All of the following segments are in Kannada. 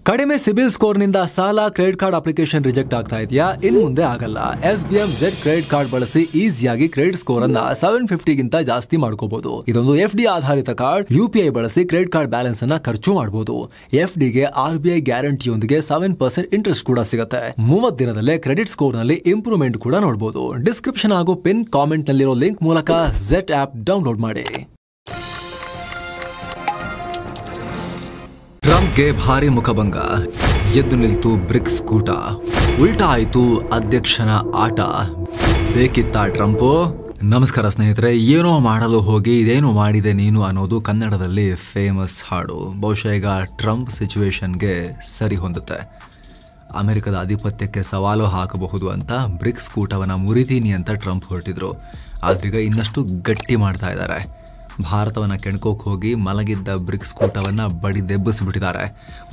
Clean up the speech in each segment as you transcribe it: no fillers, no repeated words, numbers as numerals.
ಕಡಿಮೆ ಸಿಬಿಲ್ ಸ್ಕೋರ್ ನಿಂದ ಸಾಲ ಕ್ರೆಡಿಟ್ ಕಾರ್ಡ್ ಅಪ್ಲಿಕೇಶನ್ ರಿಜೆಕ್ಟ್ ಆಗ್ತಾ ಇದೆಯಾ? ಇನ್ನು ಮುಂದೆ ಆಗಲ್ಲ. SBM Z ಕ್ರೆಡಿಟ್ ಕಾರ್ಡ್ ಬಳಸಿ ಈಸಿಯಾಗಿ ಕ್ರೆಡಿಟ್ ಸ್ಕೋರ್ ಅನ್ನ 750 ಗಿಂತ ಜಾಸ್ತಿ ಮಾಡ್ಕೋಬಹುದು. ಇದೊಂದು FD ಆಧಾರಿತ ಕಾರ್ಡ್. UPI ಬಳಸಿ ಕ್ರೆಡಿಟ್ ಕಾರ್ಡ್ ಬ್ಯಾಲೆನ್ಸ್ ಅನ್ನ ಖರ್ಚು ಮಾಡಬಹುದು. FD ಗೆ RBI ಗ್ಯಾರಂಟಿಯೊಂದಿಗೆ 7% ಇಂಟ್ರೆಸ್ಟ್ ಕೂಡ ಸಿಗುತ್ತೆ. 30 ದಿನದಲ್ಲೇ ಕ್ರೆಡಿಟ್ ಸ್ಕೋರ್ ನಲ್ಲಿ ಇಂಪ್ರೂವ್ಮೆಂಟ್ ಕೂಡ ನೋಡಬಹುದು. ಡಿಸ್ಕ್ರಿಪ್ಷನ್ ಹಾಗೂ ಪಿನ್ ಕಾಮೆಂಟ್ ನಲ್ಲಿರೋ ಲಿಂಕ್ ಮೂಲಕ Z ಆಪ್ ಡೌನ್ಲೋಡ್ ಮಾಡಿ. ಟ್ರಂಪ್ಗೆ ಭಾರಿ ಮುಖಭಂಗ. ಎದ್ದು ನಿಲ್ತು ಬ್ರಿಕ್ಸ್ ಕೂಟ. ಉಲ್ಟಾ ಆಯ್ತು ಅಧ್ಯಕ್ಷನ ಆಟ. ಬೇಕಿತ್ತ ಟ್ರಂಪ್? ನಮಸ್ಕಾರ ಸ್ನೇಹಿತರೆ. ಏನೋ ಮಾಡಲು ಹೋಗಿ ಇದೇನು ಮಾಡಿದೆ ನೀನು ಅನ್ನೋದು ಕನ್ನಡದಲ್ಲಿ ಫೇಮಸ್ ಹಾಡು. ಬಹುಶಃ ಈಗ ಟ್ರಂಪ್ ಸಿಚುವೇಶನ್ಗೆ ಸರಿ ಹೊಂದುತ್ತೆ. ಅಮೆರಿಕದ ಆಧಿಪತ್ಯಕ್ಕೆ ಸವಾಲು ಹಾಕಬಹುದು ಅಂತ ಬ್ರಿಕ್ಸ್ ಕೂಟವನ್ನು ಮುರಿತೀನಿ ಅಂತ ಟ್ರಂಪ್ ಹೊರಟಿದ್ರು. ಆದ್ರೀಗ ಇನ್ನಷ್ಟು ಗಟ್ಟಿ ಮಾಡ್ತಾ ಇದ್ದಾರೆ. ಭಾರತವನ್ನು ಕೆಣ್ಕೋಕ್ ಹೋಗಿ ಮಲಗಿದ್ದ ಬ್ರಿಕ್ಸ್ ಕೂಟವನ್ನು ಬಡಿದೆಬ್ಬಿಸಿಬಿಟ್ಟಿದ್ದಾರೆ.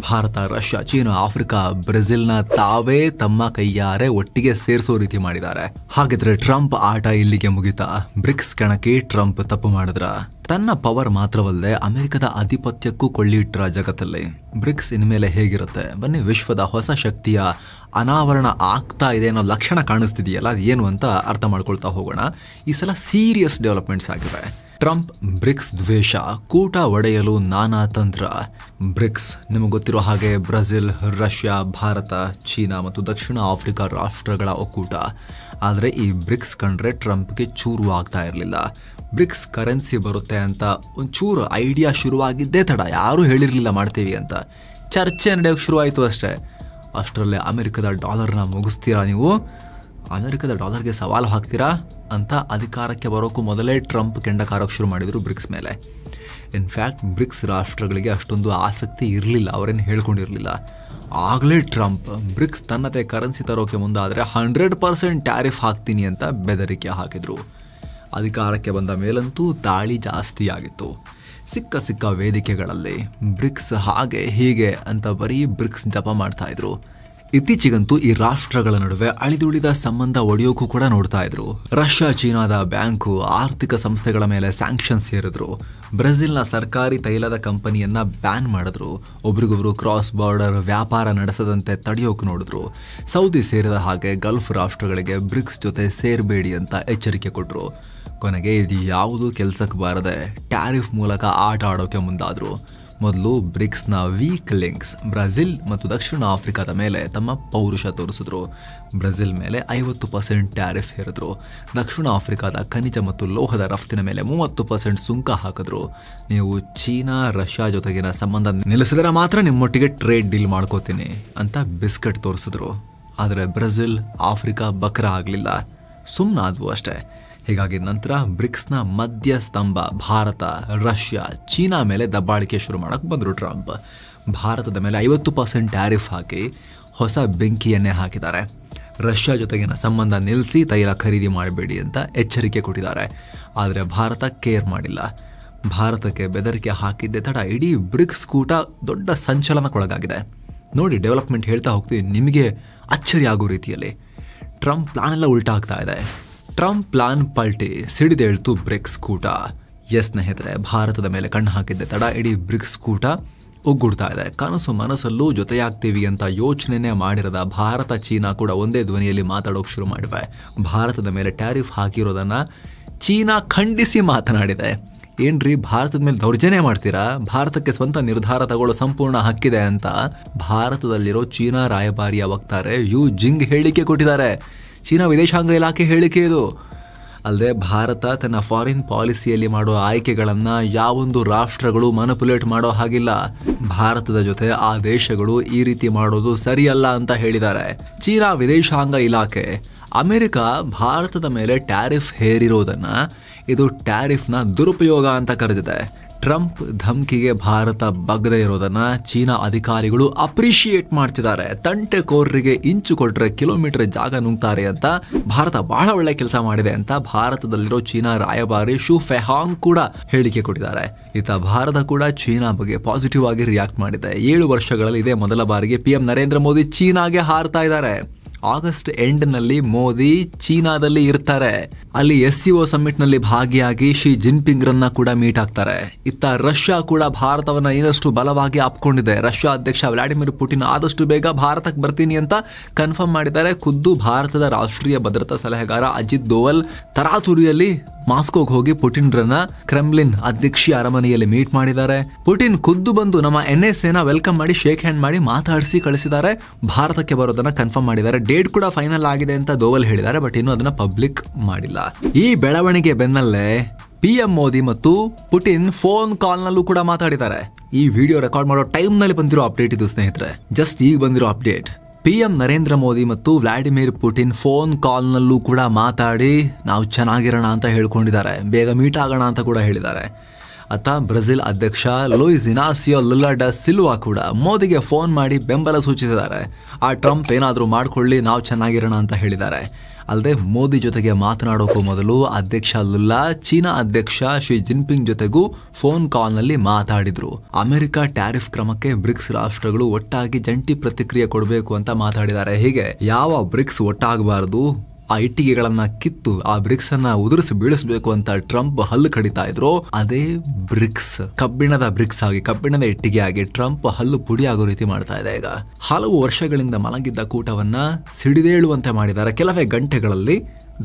ಭಾರತ, ರಷ್ಯಾ, ಚೀನಾ, ಆಫ್ರಿಕಾ, ಬ್ರೆಜಿಲ್ನ ತಾವೇ ತಮ್ಮ ಕೈಯಾರೆ ಒಟ್ಟಿಗೆ ಸೇರಿಸೋ ರೀತಿ ಮಾಡಿದ್ದಾರೆ. ಹಾಗಿದ್ರೆ ಟ್ರಂಪ್ ಆಟ ಇಲ್ಲಿಗೆ ಮುಗಿತಾ? ಬ್ರಿಕ್ಸ್ ಕೆಣಕಿ ಟ್ರಂಪ್ ತಪ್ಪು ಮಾಡಿದ್ರ? ತನ್ನ ಪವರ್ ಮಾತ್ರವಲ್ಲದೆ ಅಮೆರಿಕದ ಆಧಿಪತ್ಯಕ್ಕೂ ಕೊಳ್ಳಿ ಇಟ್ಟರ ಜಗತ್ತಲ್ಲಿ. ಬ್ರಿಕ್ಸ್ ಇನ್ಮೇಲೆ ಹೇಗಿರುತ್ತೆ? ಬನ್ನಿ ವಿಶ್ವದ ಹೊಸ ಶಕ್ತಿಯ ಅನಾವರಣ ಆಗ್ತಾ ಇದೆ ಅನ್ನೋ ಲಕ್ಷಣ ಕಾಣಿಸ್ತಿದೆಯಲ್ಲ, ಅದು ಏನು ಅಂತ ಅರ್ಥ ಮಾಡ್ಕೊಳ್ತಾ ಹೋಗೋಣ. ಈ ಸಲ ಸೀರಿಯಸ್ ಡೆವಲಪ್ಮೆಂಟ್ಸ್ ಆಗಿವೆ. ಟ್ರಂಪ್ ಬ್ರಿಕ್ಸ್ ದ್ವೇಷ, ಕೂಟ ಒಡೆಯಲು ನಾನಾ ತಂತ್ರ. ಬ್ರಿಕ್ಸ್ ನಿಮಗೆ ಗೊತ್ತಿರೋ ಹಾಗೆ ಬ್ರೆಜಿಲ್, ರಷ್ಯಾ, ಭಾರತ, ಚೀನಾ ಮತ್ತು ದಕ್ಷಿಣ ಆಫ್ರಿಕಾ ರಾಷ್ಟ್ರಗಳ ಒಕ್ಕೂಟ. ಆದರೆ ಈ ಬ್ರಿಕ್ಸ್ ಕಂಡ್ರೆ ಟ್ರಂಪ್ಗೆ ಚೂರು ಆಗ್ತಾ ಇರಲಿಲ್ಲ. ಬ್ರಿಕ್ಸ್ ಕರೆನ್ಸಿ ಬರುತ್ತೆ ಅಂತ ಒಂಚೂರು ಐಡಿಯಾ ಶುರುವಾಗಿದ್ದೇ ತಡ. ಯಾರೂ ಹೇಳಿರಲಿಲ್ಲ ಮಾಡ್ತೀವಿ ಅಂತ. ಚರ್ಚೆ ನಡೆಯೋಕ್ಕೆ ಶುರುವಾಯಿತು ಅಷ್ಟೇ. ಅಷ್ಟರಲ್ಲೇ ಅಮೆರಿಕದ ಡಾಲರ್ನ ಮುಗಿಸ್ತೀರಾ ನೀವು? ಅಮೆರಿಕದ ಡಾಲರ್ಗೆ ಸವಾಲು ಹಾಕ್ತೀರಾ ಅಂತ ಅಧಿಕಾರಕ್ಕೆ ಬರೋಕ್ಕೂ ಮೊದಲೇ ಟ್ರಂಪ್ ಕೆಂಡಕಾರಕ್ಕೆ ಶುರು ಮಾಡಿದರು ಬ್ರಿಕ್ಸ್ ಮೇಲೆ. ಇನ್ಫ್ಯಾಕ್ಟ್ ಬ್ರಿಕ್ಸ್ ರಾಷ್ಟ್ರಗಳಿಗೆ ಅಷ್ಟೊಂದು ಆಸಕ್ತಿ ಇರಲಿಲ್ಲ, ಅವರೇನು ಹೇಳ್ಕೊಂಡಿರಲಿಲ್ಲ. ಆಗಲೇ ಟ್ರಂಪ್ ಬ್ರಿಕ್ಸ್ ತನ್ನದೇ ಕರೆನ್ಸಿ ತರೋಕೆ ಮುಂದಾದರೆ 100% ಟ್ಯಾರಿಫ್ ಹಾಕ್ತೀನಿ ಅಂತ ಬೆದರಿಕೆ ಹಾಕಿದ್ರು. ಅಧಿಕಾರಕ್ಕೆ ಬಂದ ಮೇಲಂತೂ ದಾಳಿ ಜಾಸ್ತಿ ಆಗಿತ್ತು. ಸಿಕ್ಕ ವೇದಿಕೆಗಳಲ್ಲಿ ಬ್ರಿಕ್ಸ್ ಹಾಗೆ ಹೀಗೆ ಅಂತ ಬರೀ ಬ್ರಿಕ್ಸ್ ಜಪ ಮಾಡ್ತಾ ಇದ್ರು. ಇತ್ತೀಚೆಗಂತೂ ಈ ರಾಷ್ಟ್ರಗಳ ನಡುವೆ ಅಳಿದುಳಿದ ಸಂಬಂಧ ಒಡೆಯೋಕ್ಕೂ ಕೂಡ ನೋಡ್ತಾ ಇದ್ರು. ರಷ್ಯಾ, ಚೀನಾದ ಬ್ಯಾಂಕು, ಆರ್ಥಿಕ ಸಂಸ್ಥೆಗಳ ಮೇಲೆ ಸ್ಯಾಂಕ್ಷನ್ಸ್ ಹೇರಿದ್ರು. ಬ್ರೆಜಿಲ್ನ ಸರ್ಕಾರಿ ತೈಲದ ಕಂಪನಿಯನ್ನ ಬ್ಯಾನ್ ಮಾಡಿದ್ರು. ಒಬ್ರಿಗೊಬ್ರು ಕ್ರಾಸ್ ಬಾರ್ಡರ್ ವ್ಯಾಪಾರ ನಡೆಸದಂತೆ ತಡೆಯೋಕೆ ನೋಡಿದ್ರು. ಸೌದಿ ಸೇರಿದ ಹಾಗೆ ಗಲ್ಫ್ ರಾಷ್ಟ್ರಗಳಿಗೆ ಬ್ರಿಕ್ಸ್ ಜೊತೆ ಸೇರಬೇಡಿ ಅಂತ ಎಚ್ಚರಿಕೆ ಕೊಟ್ರು. ಕೊನೆಗೆ ಇದು ಯಾವುದೂ ಕೆಲಸಕ್ಕೆ ಬಾರದೆ ಟ್ಯಾರಿಫ್ ಮೂಲಕ ಆಟ ಆಡೋಕೆ ಮುಂದಾದ್ರು. ಮೊದಲು ಬ್ರಿಕ್ಸ್ನ ವೀಕ್ ಲಿಂಕ್ಸ್ ಬ್ರೆಜಿಲ್ ಮತ್ತು ದಕ್ಷಿಣ ಆಫ್ರಿಕಾದ ಮೇಲೆ ತಮ್ಮ ಪೌರುಷ ತೋರಿಸಿದ್ರು. ಬ್ರೆಜಿಲ್ ಮೇಲೆ 50% ಟ್ಯಾರಿಫ್ ಹೇರಿದ್ರು. ದಕ್ಷಿಣ ಆಫ್ರಿಕಾದ ಖನಿಜ ಮತ್ತು ಲೋಹದ ರಫ್ತಿನ ಮೇಲೆ 30% ಸುಂಕ ಹಾಕಿದ್ರು. ನೀವು ಚೀನಾ, ರಷ್ಯಾ ಜೊತೆಗಿನ ಸಂಬಂಧ ನಿಲ್ಲಿಸಿದರೆ ಮಾತ್ರ ನಿಮ್ಮೊಟ್ಟಿಗೆ ಟ್ರೇಡ್ ಡೀಲ್ ಮಾಡ್ಕೋತೀನಿ ಅಂತ ಬಿಸ್ಕೆಟ್ ತೋರಿಸಿದ್ರು. ಆದರೆ ಬ್ರೆಜಿಲ್, ಆಫ್ರಿಕಾ ಬಕ್ರ ಆಗಲಿಲ್ಲ, ಸುಮ್ಮನಾದ್ವು ಅಷ್ಟೇ. ಹೀಗಾಗಿ ನಂತರ ಬ್ರಿಕ್ಸ್ನ ಮಧ್ಯಸ್ತಂಭ ಭಾರತ, ರಷ್ಯಾ, ಚೀನಾ ಮೇಲೆ ದಬ್ಬಾಳಿಕೆ ಶುರು ಮಾಡಕ್ಕೆ ಬಂದರು ಟ್ರಂಪ್. ಭಾರತದ ಮೇಲೆ 50% ಟ್ಯಾರಿಫ್ ಹಾಕಿ ಹೊಸ ಬೆಂಕಿಯನ್ನೇ ಹಾಕಿದ್ದಾರೆ. ರಷ್ಯಾ ಜೊತೆಗಿನ ಸಂಬಂಧ ನಿಲ್ಲಿಸಿ ತೈಲ ಖರೀದಿ ಮಾಡಬೇಡಿ ಅಂತ ಎಚ್ಚರಿಕೆ ಕೊಟ್ಟಿದ್ದಾರೆ. ಆದರೆ ಭಾರತ ಕೇರ್ ಮಾಡಿಲ್ಲ. ಭಾರತಕ್ಕೆ ಬೆದರಿಕೆ ಹಾಕಿದ್ದೆ ತಡ ಇಡೀ ಬ್ರಿಕ್ಸ್ ಕೂಟ ದೊಡ್ಡ ಸಂಚಲನಕ್ಕೊಳಗಾಗಿದೆ. ನೋಡಿ, ಡೆವಲಪ್ಮೆಂಟ್ ಹೇಳ್ತಾ ಹೋಗ್ತೀವಿ, ನಿಮಗೆ ಅಚ್ಚರಿ ಆಗೋ ರೀತಿಯಲ್ಲಿ ಟ್ರಂಪ್ ಪ್ಲಾನ್ ಎಲ್ಲ ಉಲ್ಟಾ ಆಗ್ತಾ ಇದೆ. ಟ್ರಂಪ್ ಪ್ಲಾನ್ ಪಲ್ಟಿ ಸಿಡಿದೇಳ್ತು ಬ್ರಿಕ್ಸ್ ಕೂಟ. ಸ್ನೇಹಿತರೆ, ಭಾರತದ ಮೇಲೆ ಕಣ್ಣು ಹಾಕಿದ್ದೆ ತಡ ಇಡೀ ಬ್ರಿಕ್ಸ್ ಕೂಟ ಒಗ್ಗೂಡ್ತಾ ಇದೆ. ಕನಸು ಮನಸ್ಸಲ್ಲೂ ಜೊತೆಯಾಗ್ತೀವಿ ಅಂತ ಯೋಚನೆನೇ ಮಾಡಿರದ ಭಾರತ, ಚೀನಾ ಕೂಡ ಒಂದೇ ಧ್ವನಿಯಲ್ಲಿ ಮಾತಾಡೋಕೆ ಶುರು ಮಾಡಿವೆ. ಭಾರತದ ಮೇಲೆ ಟ್ಯಾರಿಫ್ ಹಾಕಿರೋದನ್ನ ಚೀನಾ ಖಂಡಿಸಿ ಮಾತನಾಡಿದೆ. ಏನ್ರಿ, ಭಾರತದ ಮೇಲೆ ದೌರ್ಜನ್ಯ ಮಾಡ್ತೀರಾ? ಭಾರತಕ್ಕೆ ಸ್ವಂತ ನಿರ್ಧಾರ ತಗೊಳ್ಳೋ ಸಂಪೂರ್ಣ ಹಕ್ಕಿದೆ ಅಂತ ಭಾರತದಲ್ಲಿರೋ ಚೀನಾ ರಾಯಭಾರಿಯ ವಕ್ತಾರೆ ಯು ಜಿಂಗ್ ಹೇಳಿಕೆ ಕೊಟ್ಟಿದ್ದಾರೆ. ಚೀನಾ ವಿದೇಶಾಂಗ ಇಲಾಖೆ ಹೇಳಿಕೆ ಇದು. ಅಲ್ಲದೆ ಭಾರತ ತನ್ನ ಫಾರಿನ್ ಪಾಲಿಸಿಯಲ್ಲಿ ಮಾಡೋ ಆಯ್ಕೆಗಳನ್ನು ಯಾವೊಂದು ರಾಷ್ಟ್ರಗಳು ಮನಿಪುಲೇಟ್ ಮಾಡೋ ಹಾಗಿಲ್ಲ. ಭಾರತದ ಜೊತೆ ಆ ದೇಶಗಳು ಈ ರೀತಿ ಮಾಡೋದು ಸರಿಯಲ್ಲ ಅಂತ ಹೇಳಿದ್ದಾರೆ. ಚೀನಾ ವಿದೇಶಾಂಗ ಇಲಾಖೆ ಅಮೆರಿಕ ಭಾರತದ ಮೇಲೆ ಟ್ಯಾರಿಫ್ ಹೇರಿರೋದನ್ನ ಇದು ಟ್ಯಾರಿಫ್ನ ದುರುಪಯೋಗ ಅಂತ ಕರೆದಿದೆ. ಟ್ರಂಪ್ ಧಮ್ಕಿಗೆ ಭಾರತ ಬಗ್ಗದೆ ಇರೋದನ್ನ ಚೀನಾ ಅಧಿಕಾರಿಗಳು ಅಪ್ರಿಶಿಯೇಟ್ ಮಾಡ್ತಿದ್ದಾರೆ. ತಂಟೆಕೋರರಿಗೆ ಇಂಚು ಕೊಟ್ರೆ ಕಿಲೋಮೀಟರ್ ಜಾಗ ನುಂಗ್ತಾರೆ ಅಂತ ಭಾರತ ಬಹಳ ಒಳ್ಳೆ ಕೆಲಸ ಮಾಡಿದೆ ಅಂತ ಭಾರತದಲ್ಲಿರೋ ಚೀನಾ ರಾಯಭಾರಿ ಶು ಫೆಹಾಂಗ್ ಕೂಡ ಹೇಳಿಕೆ ಕೊಟ್ಟಿದ್ದಾರೆ. ಇತ್ತ ಭಾರತ ಕೂಡ ಚೀನಾ ಬಗ್ಗೆ ಪಾಸಿಟಿವ್ ಆಗಿ ರಿಯಾಕ್ಟ್ ಮಾಡಿದೆ. 7 ವರ್ಷಗಳಲ್ಲಿ ಇದೇ ಮೊದಲ ಬಾರಿಗೆ PM ನರೇಂದ್ರ ಮೋದಿ ಚೀನಾಗೆ ಹಾರ್ತಾ ಇದ್ದಾರೆ. ಆಗಸ್ಟ್ ಎಂಡ್ ನಲ್ಲಿ ಮೋದಿ ಚೀನಾದಲ್ಲಿ ಇರ್ತಾರೆ. ಅಲ್ಲಿ SCO ಸಮ್ಮಿಟ್ ನಲ್ಲಿ ಭಾಗಿಯಾಗಿ ಶಿ ಜಿನ್ಪಿಂಗ್ ರನ್ನ ಕೂಡ ಮೀಟ್ ಆಗ್ತಾರೆ. ಇತ್ತ ರಷ್ಯಾ ಕೂಡ ಭಾರತವನ್ನ ಇನ್ನಷ್ಟು ಬಲವಾಗಿ ಆಪ್ಕೊಂಡಿದೆ. ರಷ್ಯಾ ಅಧ್ಯಕ್ಷ ವ್ಲಾಡಿಮಿರ್ ಪುಟಿನ್ ಆದಷ್ಟು ಬೇಗ ಭಾರತಕ್ಕೆ ಬರ್ತೀನಿ ಅಂತ ಕನ್ಫರ್ಮ್ ಮಾಡಿದ್ದಾರೆ. ಖುದ್ದು ಭಾರತದ ರಾಷ್ಟ್ರೀಯ ಭದ್ರತಾ ಸಲಹೆಗಾರ ಅಜಿತ್ ದೋವಲ್ ತರಾತುರಿಯಲ್ಲಿ ಮಾಸ್ಕೋಗೆ ಹೋಗಿ ಪುಟಿನ್ ರನ್ನ ಕ್ರೆಮ್ಲಿನ್ ಅಧ್ಯಕ್ಷೀಯ ಅರಮನೆಯಲ್ಲಿ ಮೀಟ್ ಮಾಡಿದ್ದಾರೆ. ಪುಟಿನ್ ಖುದ್ದು ಬಂದು ನಮ್ಮ NSA ವೆಲ್ಕಮ್ ಮಾಡಿ ಶೇಕ್ ಹ್ಯಾಂಡ್ ಮಾಡಿ ಮಾತಾಡಿಸಿ ಕಳಿಸಿದ್ದಾರೆ. ಭಾರತಕ್ಕೆ ಬರೋದನ್ನ ಕನ್ಫರ್ಮ್ ಮಾಡಿದ್ದಾರೆ. ಡೇಟ್ ಕೂಡ ಫೈನಲ್ ಆಗಿದೆ ಅಂತ ದೋವಲ್ ಹೇಳಿದ್ದಾರೆ, ಬಟ್ ಇನ್ನು ಅದನ್ನ ಪಬ್ಲಿಕ್ ಮಾಡಿಲ್ಲ. ಈ ಬೆಳವಣಿಗೆ ಬೆನ್ನಲ್ಲೇ PM ಮೋದಿ ಮತ್ತು ಪುಟಿನ್ ಫೋನ್ ಕಾಲ್ ನಲ್ಲೂ ಕೂಡ ಮಾತಾಡಿದ್ದಾರೆ. ಈ ವಿಡಿಯೋ ರೆಕಾರ್ಡ್ ಮಾಡೋ ಟೈಮ್ ನಲ್ಲಿ ಬಂದಿರೋ ಅಪ್ಡೇಟ್ ಇದು ಸ್ನೇಹಿತರೆ, ಜಸ್ಟ್ ಈಗ ಬಂದಿರೋ ಅಪ್ಡೇಟ್. PM ನರೇಂದ್ರ ಮೋದಿ ಮತ್ತು ವ್ಲಾಡಿಮಿರ್ ಪುಟಿನ್ ಫೋನ್ ಕಾಲ್ ನಲ್ಲೂ ಕೂಡ ಮಾತಾಡಿ ನಾವು ಚೆನ್ನಾಗಿರೋಣ ಅಂತ ಹೇಳ್ಕೊಂಡಿದ್ದಾರೆ, ಬೇಗ ಮೀಟ್ ಆಗೋಣ ಅಂತ ಕೂಡ ಹೇಳಿದ್ದಾರೆ. ಅತ್ತ ಬ್ರೆಜಿಲ್ ಅಧ್ಯಕ್ಷ ಲೂಯಿಸ್ ಇನಾಸಿಯೋ ಲುಲಾ ಡ ಸಿಲ್ವಾ ಕೂಡ ಮೋದಿಗೆ ಫೋನ್ ಮಾಡಿ ಬೆಂಬಲ ಸೂಚಿಸಿದ್ದಾರೆ. ಆ ಟ್ರಂಪ್ ಏನಾದರೂ ಮಾಡ್ಕೊಳ್ಳಿ, ನಾವು ಚೆನ್ನಾಗಿರೋಣ ಅಂತ ಹೇಳಿದ್ದಾರೆ. ಅಲ್ಲದೆ ಮೋದಿ ಜೊತೆಗೆ ಮಾತನಾಡೋಕ್ಕೂ ಮೊದಲು ಅಧ್ಯಕ್ಷ ಲುಲ್ಲಾ ಚೀನಾ ಅಧ್ಯಕ್ಷ ಶಿ ಜಿನ್ಪಿಂಗ್ ಜೊತೆಗೂ ಫೋನ್ ಕಾಲ್ ನಲ್ಲಿ ಮಾತಾಡಿದ್ರು. ಅಮೆರಿಕ ಟ್ಯಾರಿಫ್ ಕ್ರಮಕ್ಕೆ ಬ್ರಿಕ್ಸ್ ರಾಷ್ಟ್ರಗಳು ಒಟ್ಟಾಗಿ ಜಂಟಿ ಪ್ರತಿಕ್ರಿಯೆ ಕೊಡಬೇಕು ಅಂತ ಮಾತಾಡಿದ್ದಾರೆ. ಹೀಗೆ ಯಾವ ಬ್ರಿಕ್ಸ್ ಒಟ್ಟಾಗಬಾರದು, ಆ ಇಟ್ಟಿಗೆಗಳನ್ನ ಕಿತ್ತು ಆ ಬ್ರಿಕ್ಸ್ ಅನ್ನ ಉದುರಿಸಿ ಬೀಳಿಸಬೇಕು ಅಂತ ಟ್ರಂಪ್ ಹಲ್ಲು ಕಡಿತಾ ಇದ್ರು. ಅದೇ ಬ್ರಿಕ್ಸ್ ಕಬ್ಬಿಣದ ಬ್ರಿಕ್ಸ್ ಆಗಿ, ಕಬ್ಬಿಣದ ಇಟ್ಟಿಗೆ ಆಗಿ ಟ್ರಂಪ್ ಹಲ್ಲು ಪುಡಿ ಆಗೋ ರೀತಿ ಮಾಡ್ತಾ ಇದೆ. ಈಗ ಹಲವು ವರ್ಷಗಳಿಂದ ಮಲಗಿದ್ದ ಕೂಟವನ್ನ ಸಿಡಿದೇಳುವಂತೆ ಮಾಡಿದ್ದಾರೆ ಕೆಲವೇ ಗಂಟೆಗಳಲ್ಲಿ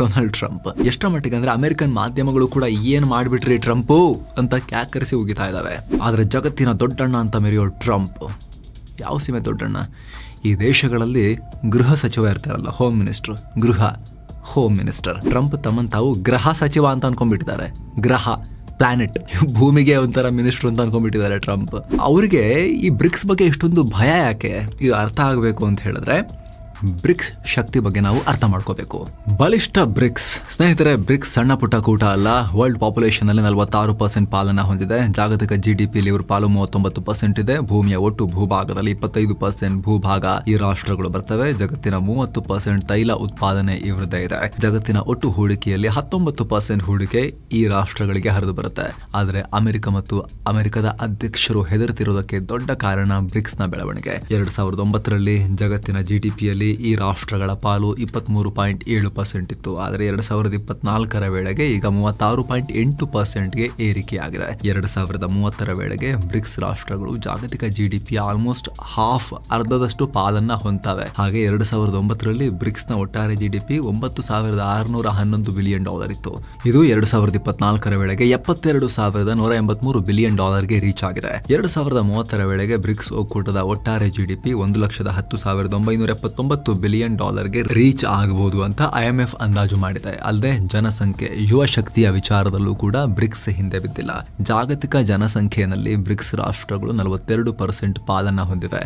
ಡೊನಾಲ್ಡ್ ಟ್ರಂಪ್. ಎಷ್ಟರ ಮಟ್ಟಿಗೆ ಅಂದ್ರೆ ಅಮೆರಿಕನ್ ಮಾಧ್ಯಮಗಳು ಕೂಡ ಏನ್ ಮಾಡ್ಬಿಟ್ರಿ ಟ್ರಂಪ್ ಅಂತ ಕ್ಯಾಕರಿಸಿ ಉಗಿತಾ ಇದಾವೆ. ಆದ್ರೆ ಜಗತ್ತಿನ ದೊಡ್ಡಣ್ಣ ಅಂತ ಮೆರೆಯೋ ಟ್ರಂಪ್ ಯಾವ ಸೀಮೆ ದೊಡ್ಡಣ್ಣ? ಈ ದೇಶಗಳಲ್ಲಿ ಗೃಹ ಸಚಿವ ಇರ್ತಾರಲ್ಲ, home minister, home minister. Trump ತಮ್ಮನ್ ತಾವು ಗ್ರಹ ಸಚಿವ ಅಂತ ಅನ್ಕೊಂಡ್ಬಿಟ್ಟಿದ್ದಾರೆ. ಗ್ರಹ, ಪ್ಲಾನೆಟ್, ಭೂಮಿಗೆ ಒಂಥರ ಮಿನಿಸ್ಟರ್ ಅಂತ ಅನ್ಕೊಂಡ್ಬಿಟ್ಟಿದ್ದಾರೆ ಟ್ರಂಪ್. ಅವರಿಗೆ ಈ ಬ್ರಿಕ್ಸ್ ಬಗ್ಗೆ ಇಷ್ಟೊಂದು ಭಯ ಯಾಕೆ? ಇದು ಅರ್ಥ ಆಗಬೇಕು ಅಂತ ಹೇಳಿದ್ರೆ ಬ್ರಿಕ್ಸ್ ಶಕ್ತಿ ಬಗ್ಗೆ ನಾವು ಅರ್ಥ ಮಾಡ್ಕೋಬೇಕು. ಬಲಿಷ್ಠ ಬ್ರಿಕ್ಸ್ ಸ್ನೇಹಿತರೆ, ಬ್ರಿಕ್ಸ್ ಸಣ್ಣ ಪುಟ್ಟ ಕೂಟ ಅಲ್ಲ. ವರ್ಲ್ಡ್ ಪಾಪ್ಯುಲೇಷನ್ ಅಲ್ಲಿ 46% ಪಾಲನ್ನ ಹೊಂದಿದೆ. ಜಾಗತಿಕ GDP ಇವ್ರ ಪಾಲು 39% ಇದೆ. ಭೂಮಿಯ ಒಟ್ಟು ಭೂಭಾಗದಲ್ಲಿ 25% ಭೂಭಾಗ ಈ ರಾಷ್ಟ್ರಗಳು ಬರ್ತವೆ. ಜಗತ್ತಿನ 30% ತೈಲ ಉತ್ಪಾದನೆ ಇವರದೇ ಇದೆ. ಜಗತ್ತಿನ ಒಟ್ಟು ಹೂಡಿಕೆಯಲ್ಲಿ 19% ಹೂಡಿಕೆ ಈ ರಾಷ್ಟ್ರಗಳಿಗೆ ಹರಿದು ಬರುತ್ತೆ. ಆದರೆ ಅಮೆರಿಕ ಮತ್ತು ಅಮೆರಿಕದ ಅಧ್ಯಕ್ಷರು ಹೆದರ್ತಿರೋದಕ್ಕೆ ದೊಡ್ಡ ಕಾರಣ ಬ್ರಿಕ್ಸ್ ನ ಬೆಳವಣಿಗೆ. 2009ರಲ್ಲಿ ಜಗತ್ತಿನ GDPಯಲ್ಲಿ ಈ ರಾಷ್ಟ್ರಗಳ ಪಾಲು 23.7% ಇತ್ತು. ಆದರೆ 2024ರ ವೇಳೆಗೆ ಈಗ 36.8%ಗೆ ಏರಿಕೆಯಾಗಿದೆ. 2030ರ ವೇಳೆಗೆ ಬ್ರಿಕ್ಸ್ ರಾಷ್ಟ್ರಗಳು ಜಾಗತಿಕ GDP ಆಲ್ಮೋಸ್ಟ್ ಅರ್ಧದಷ್ಟು ಪಾಲನ್ನ ಹೊಂದವೆ. ಹಾಗೆ 2009ರಲ್ಲಿ ಬ್ರಿಕ್ಸ್ ನ ಒಟ್ಟಾರೆ GDP $9,611 ಬಿಲಿಯನ್ ಇತ್ತು. ಇದು 2024ರ ವೇಳೆಗೆ $72,183 ಬಿಲಿಯನ್ ಗೆ ರೀಚ್ ಆಗಿದೆ. 2030ರ ವೇಳೆಗೆ ಬ್ರಿಕ್ಸ್ ಒಕ್ಕೂಟದ ಒಟ್ಟಾರೆ GDP $1,10,979 ಬಿಲಿಯನ್ ಗೆ ರೀಚ್ ಆಗಬಹುದು ಅಂತ IMF ಅಂದಾಜು ಮಾಡಿದೆ. ಅಲ್ಲದೆ ಜನಸಂಖ್ಯೆ, ಯುವ ಶಕ್ತಿಯ ವಿಚಾರದಲ್ಲೂ ಕೂಡ ಬ್ರಿಕ್ಸ್ ಹಿಂದೆ ಬಿದ್ದಿಲ್ಲ. ಜಾಗತಿಕ ಜನಸಂಖ್ಯೆಯಲ್ಲಿ ಬ್ರಿಕ್ಸ್ ರಾಷ್ಟ್ರಗಳು 42% ಪಾಲನ್ನ ಹೊಂದಿವೆ.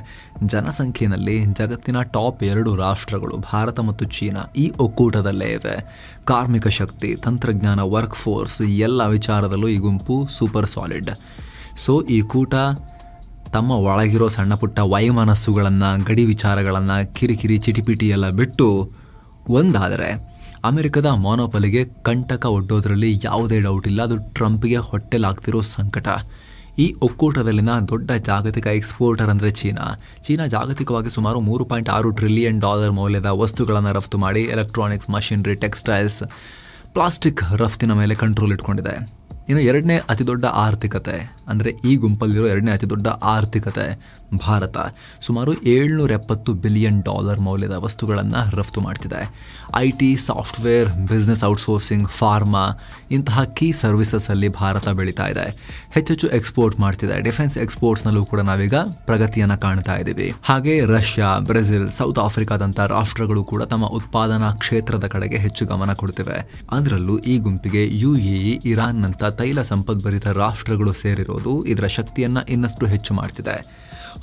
ಜನಸಂಖ್ಯೆಯಲ್ಲಿ ಜಗತ್ತಿನ ಟಾಪ್ 2 ರಾಷ್ಟ್ರಗಳು ಭಾರತ ಮತ್ತು ಚೀನಾ ಈ ಒಕ್ಕೂಟದಲ್ಲೇ ಇವೆ. ಕಾರ್ಮಿಕ ಶಕ್ತಿ, ತಂತ್ರಜ್ಞಾನ, ವರ್ಕ್ ಫೋರ್ಸ್ ಎಲ್ಲ ವಿಚಾರದಲ್ಲೂ ಈ ಗುಂಪು ಸೂಪರ್ ಸಾಲಿಡ್. ಸೊ ಈ ಕೂಟ ತಮ್ಮ ಒಳಗಿರೋ ಸಣ್ಣ ಪುಟ್ಟ ವೈಮನಸ್ಸುಗಳನ್ನು, ಗಡಿ ವಿಚಾರಗಳನ್ನು, ಕಿರಿಕಿರಿ ಚಿಟಿಪಿಟಿ ಎಲ್ಲ ಬಿಟ್ಟು ಒಂದಾದರೆ ಅಮೆರಿಕದ ಮೊನೊಪಲಿಗೆ ಕಂಟಕ ಒಡ್ಡೋದ್ರಲ್ಲಿ ಯಾವುದೇ ಡೌಟ್ ಇಲ್ಲ. ಅದು ಟ್ರಂಪ್ಗೆ ಹೊಟ್ಟೆಲಾಗ್ತಿರೋ ಸಂಕಟ. ಈ ಒಕ್ಕೂಟದಲ್ಲಿನ ದೊಡ್ಡ ಜಾಗತಿಕ ಎಕ್ಸ್ಪೋರ್ಟರ್ ಅಂದರೆ ಚೀನಾ ಜಾಗತಿಕವಾಗಿ ಸುಮಾರು $3.6 ಟ್ರಿಲಿಯನ್ ಮೌಲ್ಯದ ವಸ್ತುಗಳನ್ನು ರಫ್ತು ಮಾಡಿ ಎಲೆಕ್ಟ್ರಾನಿಕ್ಸ್, ಮಷಿನರಿ, ಟೆಕ್ಸ್ಟೈಲ್ಸ್, ಪ್ಲಾಸ್ಟಿಕ್ ರಫ್ತಿನ ಮೇಲೆ ಕಂಟ್ರೋಲ್ ಇಟ್ಕೊಂಡಿದೆ. ಇನ್ನು ಎರಡನೇ ಅತಿ ದೊಡ್ಡ ಆರ್ಥಿಕತೆ ಅಂದರೆ ಈ ಗುಂಪಲ್ಲಿರೋ ಎರಡನೇ ಅತಿ ದೊಡ್ಡ ಆರ್ಥಿಕತೆ ಭಾರತ. ಸುಮಾರು $770 ಬಿಲಿಯನ್ ಮೌಲ್ಯದ ವಸ್ತುಗಳನ್ನು ರಫ್ತು ಮಾಡ್ತಿದೆ. IT, software, business outsourcing, pharma ಇಂತಹ ಕೀ ಸರ್ವಿಸಸ್ ಅಲ್ಲಿ ಭಾರತ ಬೆಳೀತಾ ಇದೆ. ಹೆಚ್ಚೆಚ್ಚು ಎಕ್ಸ್ಪೋರ್ಟ್ ಮಾಡ್ತಿದೆ. ಡಿಫೆನ್ಸ್ ಎಕ್ಸ್ಪೋರ್ಟ್ಸ್ನಲ್ಲೂ ಕೂಡ ನಾವೀಗ ಪ್ರಗತಿಯನ್ನು ಕಾಣ್ತಾ ಇದ್ದೀವಿ. ಹಾಗೆ ರಷ್ಯಾ, ಬ್ರೆಜಿಲ್, ಸೌತ್ ಆಫ್ರಿಕಾದಂಥ ರಾಷ್ಟ್ರಗಳು ಕೂಡ ತಮ್ಮ ಉತ್ಪಾದನಾ ಕ್ಷೇತ್ರದ ಕಡೆಗೆ ಹೆಚ್ಚು ಗಮನ ಕೊಡ್ತಿವೆ. ಅದರಲ್ಲೂ ಈ ಗುಂಪಿಗೆ UAE, ಇರಾನ್ನಂಥ ತೈಲ ಸಂಪದ್ಭರಿತ ರಾಷ್ಟ್ರಗಳು ಸೇರಿರೋದು ಇದರ ಶಕ್ತಿಯನ್ನು ಇನ್ನಷ್ಟು ಹೆಚ್ಚು ಮಾಡ್ತಿದೆ.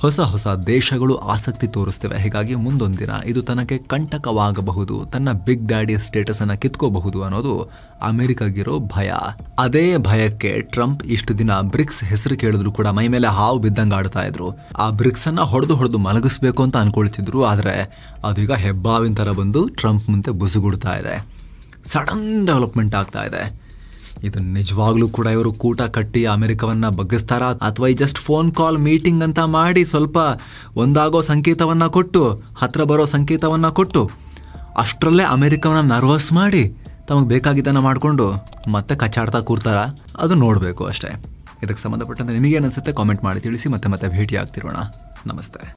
ಹೊಸ ದೇಶಗಳು ಆಸಕ್ತಿ ತೋರಿಸ್ತಿವೆ. ಹೀಗಾಗಿ ಮುಂದೊಂದಿನ ಇದು ತನಗೆ ಕಂಟಕವಾಗಬಹುದು, ತನ್ನ ಬಿಗ್ ಡ್ಯಾಡಿ ಸ್ಟೇಟಸ್ ಅನ್ನ ಕಿತ್ಕೋಬಹುದು ಅನ್ನೋದು ಅಮೆರಿಕಾಗಿರೋ ಭಯ. ಅದೇ ಭಯಕ್ಕೆ ಟ್ರಂಪ್ ಇಷ್ಟು ದಿನ ಬ್ರಿಕ್ಸ್ ಹೆಸರು ಕೇಳಿದ್ರು ಕೂಡ ಮೈ ಮೇಲೆ ಹಾವು ಬಿದ್ದಂಗೆ ಆಡ್ತಾ ಇದ್ರು. ಆ ಬ್ರಿಕ್ಸ್ ಅನ್ನ ಹೊಡೆದು ಮಲಗಿಸ್ಬೇಕು ಅಂತ ಅನ್ಕೊಳ್ತಿದ್ರು. ಆದ್ರೆ ಅದೀಗ ಹೆಬ್ಬಾವಿನ ತರ ಬಂದು ಟ್ರಂಪ್ ಮುಂದೆ ಬುಸುಗುಡ್ತಾ ಇದೆ. ಸಡನ್ ಡೆವಲಪ್ಮೆಂಟ್ ಆಗ್ತಾ ಇದೆ. ಇದು ನಿಜವಾಗ್ಲೂ ಕೂಡ ಇವರು ಕೂಟ ಕಟ್ಟಿ ಅಮೆರಿಕವನ್ನ ಬಗ್ಗಿಸ್ತಾರಾ ಅಥವಾ ಈ ಜಸ್ಟ್ ಫೋನ್ ಕಾಲ್ ಮೀಟಿಂಗ್ ಅಂತ ಮಾಡಿ ಸ್ವಲ್ಪ ಒಂದಾಗೋ ಸಂಕೇತವನ್ನ ಕೊಟ್ಟು, ಹತ್ರ ಬರೋ ಸಂಕೇತವನ್ನ ಕೊಟ್ಟು ಅಷ್ಟರಲ್ಲೇ ಅಮೆರಿಕವನ್ನ ನರ್ವಸ್ ಮಾಡಿ ತಮಗೆ ಬೇಕಾಗಿದ್ದನ್ನ ಮಾಡಿಕೊಂಡು ಮತ್ತೆ ಕಚ್ಚಾಡ್ತಾ ಕೂರ್ತಾರ, ಅದು ನೋಡಬೇಕು ಅಷ್ಟೇ. ಇದಕ್ಕೆ ಸಂಬಂಧಪಟ್ಟಂತೆ ನಿಮಗೇನು ಅನಿಸುತ್ತೆ ಕಾಮೆಂಟ್ ಮಾಡಿ ತಿಳಿಸಿ. ಮತ್ತೆ ಭೇಟಿ ಆಗ್ತಿರೋಣ. ನಮಸ್ತೆ.